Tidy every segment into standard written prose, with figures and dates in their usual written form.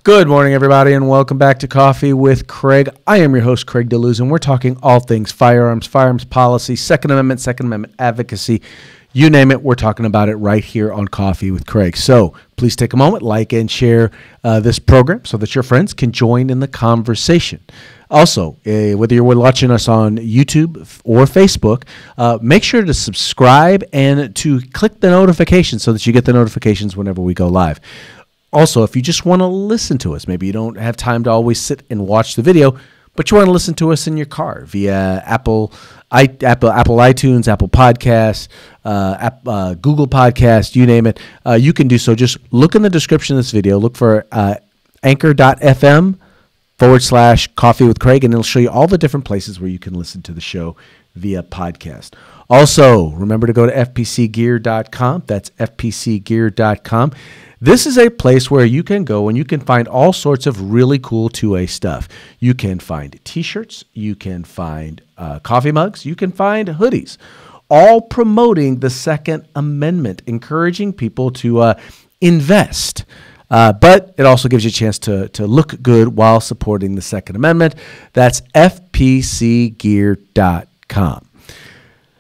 Good morning, everybody, and welcome back to Coffee with Craig. I am your host, Craig DeLuz, and we're talking all things firearms policy, Second Amendment advocacy, you name it, we're talking about it right here on Coffee with Craig. So please take a moment, like and share this program so that your friends can join in the conversation. Also, whether you're watching us on YouTube or Facebook, make sure to subscribe and to click the notification so that you get the notifications whenever we go live. Also, if you just want to listen to us, maybe you don't have time to always sit and watch the video, but you want to listen to us in your car via Apple iTunes, Apple Podcasts, Google Podcasts, you name it, you can do so. Just look in the description of this video. Look for anchor.fm/Coffee with Craig, and it'll show you all the different places where you can listen to the show via podcast. Also, remember to go to fpcgear.com. That's fpcgear.com. This is a place where you can go and you can find all sorts of really cool 2A stuff. You can find T-shirts, you can find coffee mugs, you can find hoodies, all promoting the Second Amendment, encouraging people to invest. But it also gives you a chance to look good while supporting the Second Amendment. That's fpcgear.com.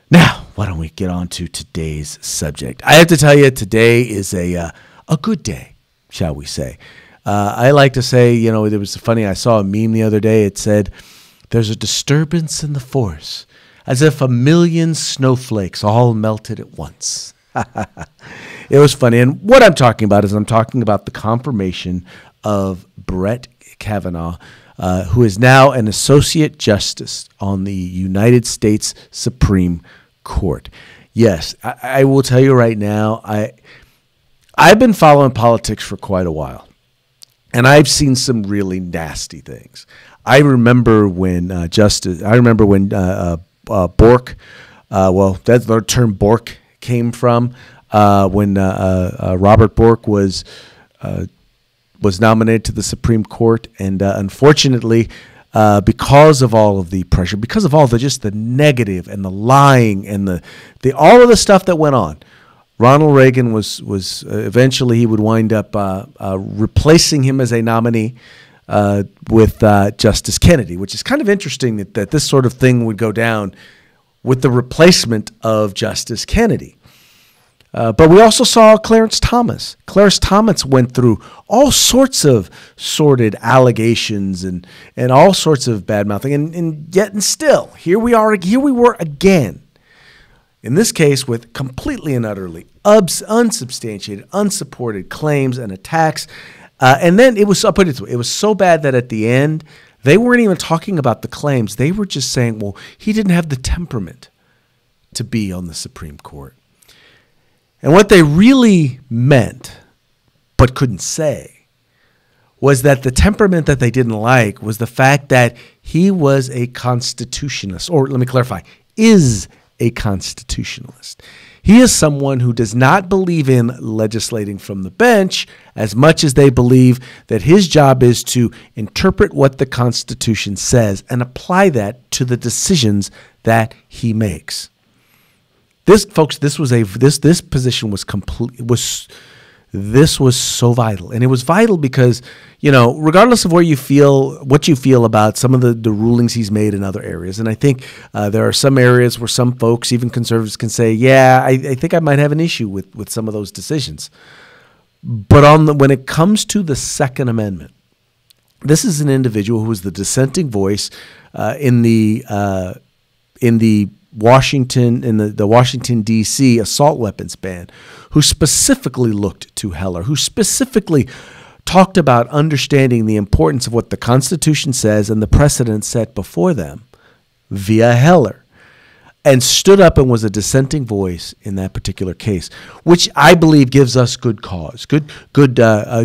Now, why don't we get on to today's subject? I have to tell you, today is a good day, shall we say. I like to say, it was funny, I saw a meme the other day. It said, there's a disturbance in the force, as if a million snowflakes all melted at once. It was funny. And what I'm talking about is I'm talking about the confirmation of Brett Kavanaugh, who is now an associate justice on the United States Supreme Court. Yes, I will tell you right now, I've been following politics for quite a while, and I've seen some really nasty things. I remember when Bork, that's the term Bork came from, when Robert Bork was nominated to the Supreme Court, and unfortunately, because of all of the pressure, because of all the negative and the lying and the all of the stuff that went on, Ronald Reagan was eventually he would wind up replacing him as a nominee with Justice Kennedy, which is kind of interesting that this sort of thing would go down with the replacement of Justice Kennedy. But we also saw Clarence Thomas. Clarence Thomas went through all sorts of sordid allegations and all sorts of bad mouthing, and yet still here we were again. In this case, with completely and utterly unsubstantiated, unsupported claims and attacks. And then it was so bad that at the end, they weren't even talking about the claims. They were just saying, well, he didn't have the temperament to be on the Supreme Court. And what they really meant, but couldn't say, was that the temperament that they didn't like was the fact that he was a constitutionalist, or let me clarify, is a constitutionalist. He is someone who does not believe in legislating from the bench as much as they believe that his job is to interpret what the Constitution says and apply that to the decisions that he makes. This position was this was so vital, and it was vital because, regardless of what you feel about some of the rulings he's made in other areas, and I think there are some areas where some folks, even conservatives, can say, yeah, I think I might have an issue with some of those decisions. But when it comes to the Second Amendment, this is an individual who was the dissenting voice in the Washington, D.C. assault weapons ban, who specifically looked to Heller, who specifically talked about understanding the importance of what the Constitution says and the precedent set before them via Heller, and stood up and was a dissenting voice in that particular case, which I believe gives us good cause,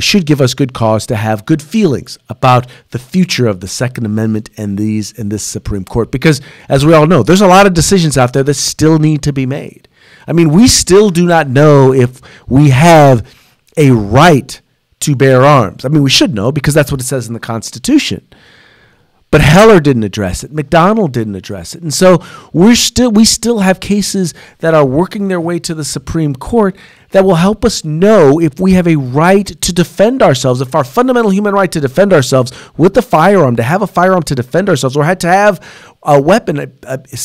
should give us good cause to have good feelings about the future of the Second Amendment and this Supreme Court. Because, as we all know, there's a lot of decisions out there that still need to be made. I mean, we still do not know if we have a right to bear arms. I mean, we should know because that's what it says in the Constitution. But Heller didn't address it. McDonald didn't address it. And so we still have cases that are working their way to the Supreme Court that will help us know if we have a right to defend ourselves, if our fundamental human right to defend ourselves with the firearm, to have a firearm to defend ourselves, or had to have a weapon,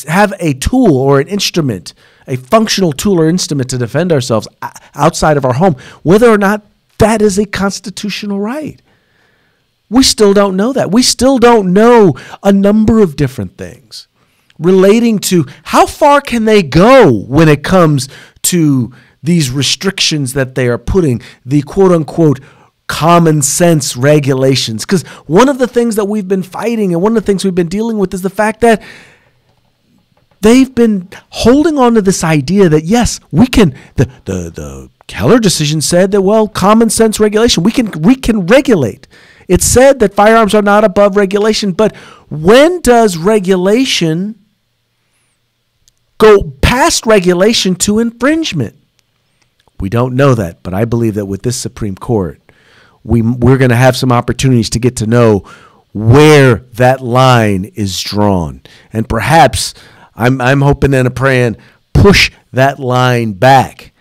have a tool or an instrument, a functional tool or instrument to defend ourselves outside of our home, whether or not that is a constitutional right. We still don't know that. We still don't know a number of different things relating to how far can they go when it comes to these restrictions that they are putting, the quote-unquote common sense regulations. Because one of the things that we've been fighting and one of the things we've been dealing with is the fact that they've been holding on to this idea that, yes, we can, the Keller decision said that, well, common sense regulation, we can regulate. It said that firearms are not above regulation, but when does regulation go past regulation to infringement? We don't know that, but I believe that with this Supreme Court, we're going to have some opportunities to get to know where that line is drawn. And perhaps, I'm hoping and praying, push that line back,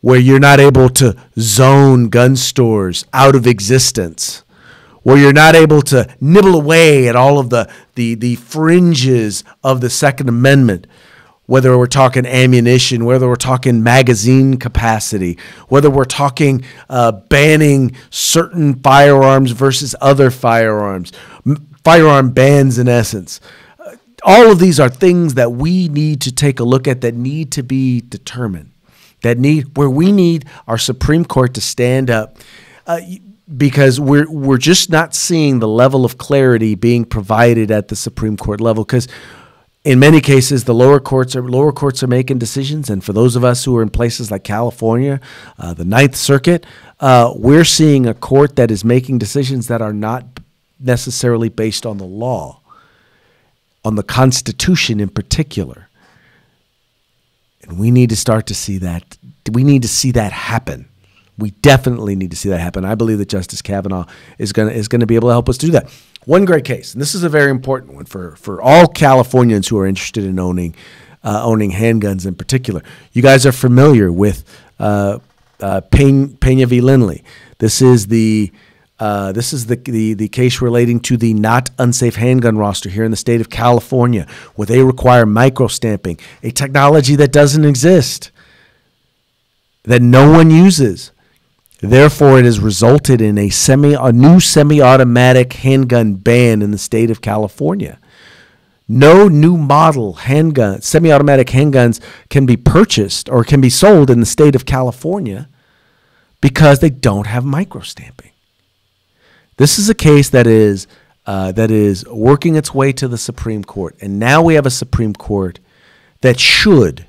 where you're not able to zone gun stores out of existence, where you're not able to nibble away at all of the fringes of the Second Amendment, whether we're talking ammunition, whether we're talking magazine capacity, whether we're talking banning certain firearms versus other firearms, firearm bans in essence. All of these are things that we need to take a look at, that need to be determined. Where we need our Supreme Court to stand up, because we're just not seeing the level of clarity being provided at the Supreme Court level. Because in many cases, the lower courts are making decisions, and for those of us who are in places like California, the Ninth Circuit, we're seeing a court that is making decisions that are not necessarily based on the law, on the Constitution in particular. And we need to start to see that. We need to see that happen. We definitely need to see that happen. I believe that Justice Kavanaugh is going to be able to help us do that. One great case, and this is a very important one for all Californians who are interested in owning handguns in particular. You guys are familiar with Pena v. Lindley. This is the case relating to the not unsafe handgun roster here in the state of California, where they require microstamping, a technology that doesn't exist, that no one uses. Therefore, it has resulted in a new semi-automatic handgun ban in the state of California. No new model semi-automatic handguns can be purchased or can be sold in the state of California because they don't have microstamping. This is a case that is working its way to the Supreme Court, and now we have a Supreme Court that should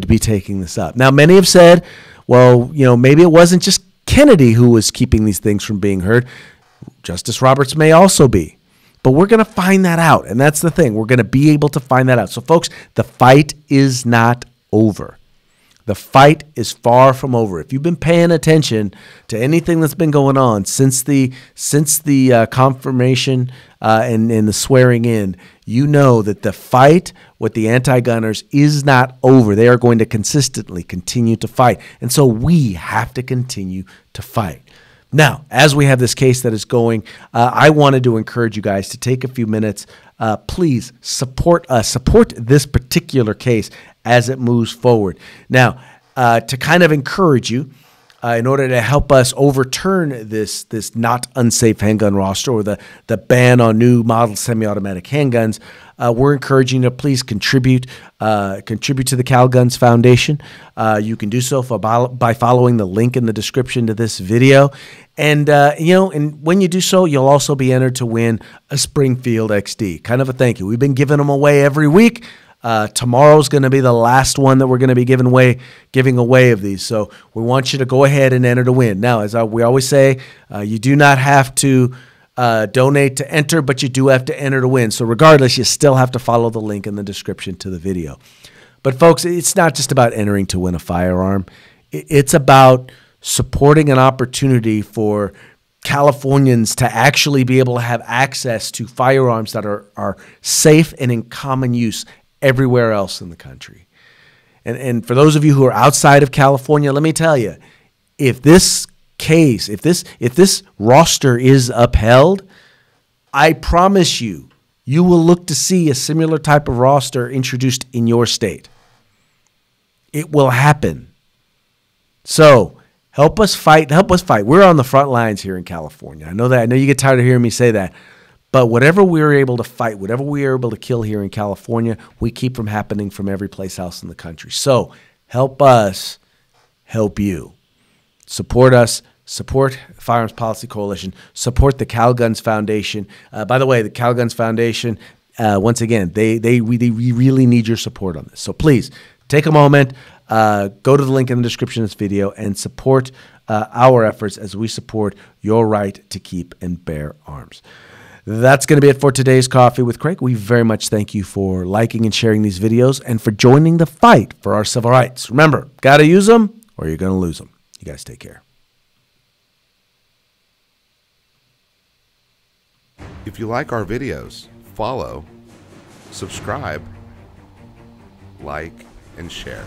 be taking this up. Now, many have said, well, maybe it wasn't just Kennedy who was keeping these things from being heard. Justice Roberts may also be. But we're going to find that out, and that's the thing. We're going to be able to find that out. So, folks, the fight is not over. The fight is far from over. If you've been paying attention to anything that's been going on since the confirmation and the swearing in, you know that the fight with the anti-gunners is not over. They are going to consistently continue to fight. And so we have to continue to fight. Now, as we have this case that is going, I wanted to encourage you guys to take a few minutes. Please support us. Support this particular case as it moves forward. Now, to kind of encourage you, in order to help us overturn this not unsafe handgun roster or the ban on new model semi-automatic handguns, we're encouraging you to please contribute to the Cal Guns Foundation. You can do so by following the link in the description to this video. And, and when you do so, you'll also be entered to win a Springfield XD. Kind of a thank you. We've been giving them away every week. Tomorrow's going to be the last one that we're going to be giving away of these. So we want you to go ahead and enter to win. Now, as we always say, you do not have to donate to enter, but you do have to enter to win. So regardless, you still have to follow the link in the description to the video. But folks, it's not just about entering to win a firearm. It's about supporting an opportunity for Californians to actually be able to have access to firearms that are safe and in common use everywhere else in the country. And for those of you who are outside of California, let me tell you, if this case, if this roster is upheld, I promise you, you will look to see a similar type of roster introduced in your state. It will happen. So help us fight. Help us fight. We're on the front lines here in California. I know that. I know you get tired of hearing me say that. But whatever we're able to fight, whatever we are able to kill here in California, we keep from happening from every place else in the country. So help us help you. Support us. Support Firearms Policy Coalition. Support the Cal Guns Foundation. By the way, the Cal Guns Foundation, once again, we really need your support on this. So please take a moment, go to the link in the description of this video, and support our efforts as we support your right to keep and bear arms. That's going to be it for today's Coffee with Craig. We very much thank you for liking and sharing these videos and for joining the fight for our civil rights. Remember, got to use them or you're going to lose them. You guys take care. If you like our videos, follow, subscribe, like, and share.